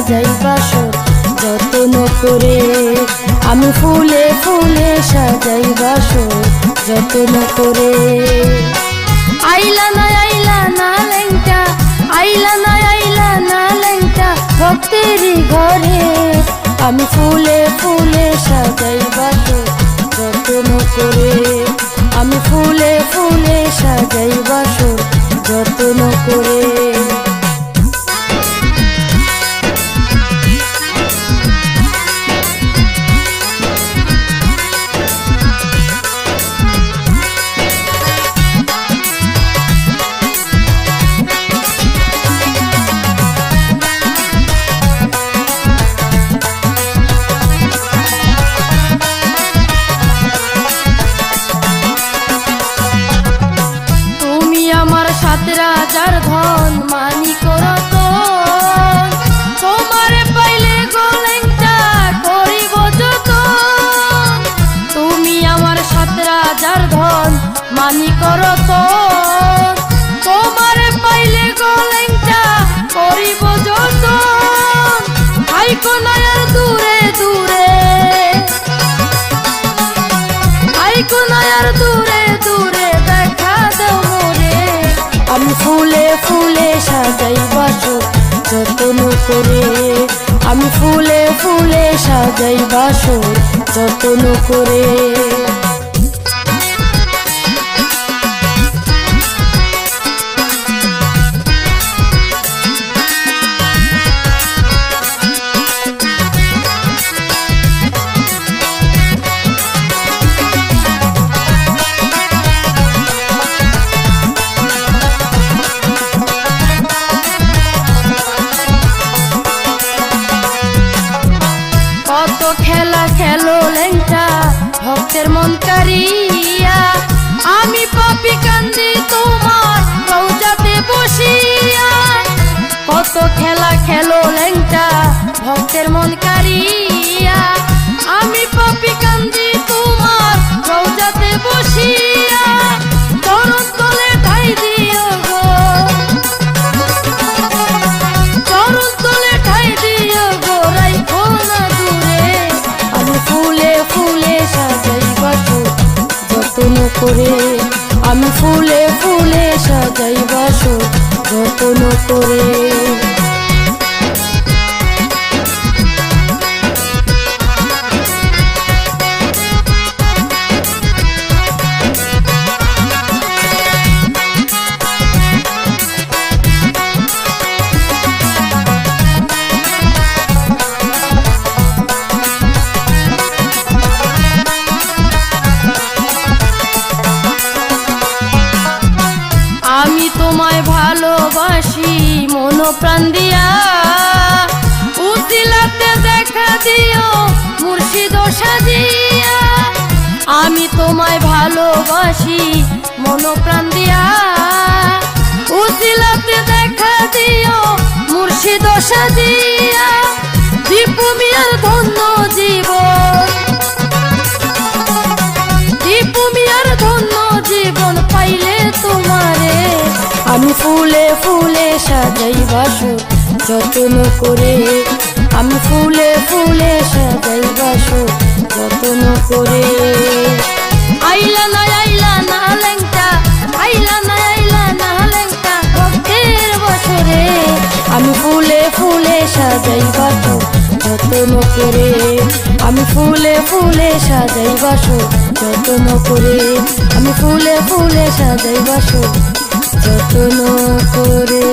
সাজাই বাসর যত্ন করে। আমি ফুলে ফুলে সাজাই বাসর যত্ন করে। আইলা না লেংটা, আইলা না লেংটা ভক্তেরই ঘরে। আমি ফুলে ফুলে সাজাই বাসর যত্ন করে। আমি ফুলে ফুলে সাজাই বাসর যত্ন করে। রাজার ধন মানি করত, তোমারে পাইলে গোলেংটা করিব যতন। তুমি আমার সাত রাজার ধন মানি করত, তোমারে পাইলে গোলেংটা করিব যতন। আইকো নায়ার দূরে দূরে, আইকো নায়ার দূরে দূরে দেখা দাও মোরে। আমি ফুলে ফুলে সাজাই বাসর যত্ন করে। আমি ফুলে ফুলে সাজাই বাসর যত্ন করে। কত খেলা খেলো লেংটা ভক্তের মন কারিয়া। আমি পাপি কান্দি তোমার রওজাতে বসিয়া। কত খেলা খেলো লেংটা ভক্তের মন কারিয়া। আমি পাপি কান্দি তোমার রওজাতে বসিয়া। চরণ তলে ঠাই দিও গো, চরণ তলে ঠাই দিও গো, রাইখো না দূরে। আমি ফুলে ফুলে সাজাই বাসর যত্ন করে। আমি ফুলে ফুলে সাজাই বাসর যত্ন করে। আমি তোমায় ভালোবাসি মন প্রাণ দিয়া। উজিলাতে দেখা দিও মুর্শিদ সাজিয়া। আমি তোমায় ভালোবাসি মন প্রাণ দিয়া। উজিলাতে দেখা দিও মুর্শিদ সাজিয়া। দীপু মিয়ার ধন্য জীবন, দীপু মিয়ার ধন্য জীবন পাইলে তোমারে। আমি ফুলে ফুলে সাজাই বাসর যত্ন করে। আমি ফুলে ফুলে সাজাই বাসর যত্ন করে। আইলা না লেংটা, আইলা না লেংটা ভক্তের বছরে। আমি ফুলে ফুলে সাজাই বাসর যত্ন করে। আমি ফুলে ফুলে সাজাই বাসর যত্ন করে। আমি ফুলে ফুলে সাজাই বাসর যত্ন করে।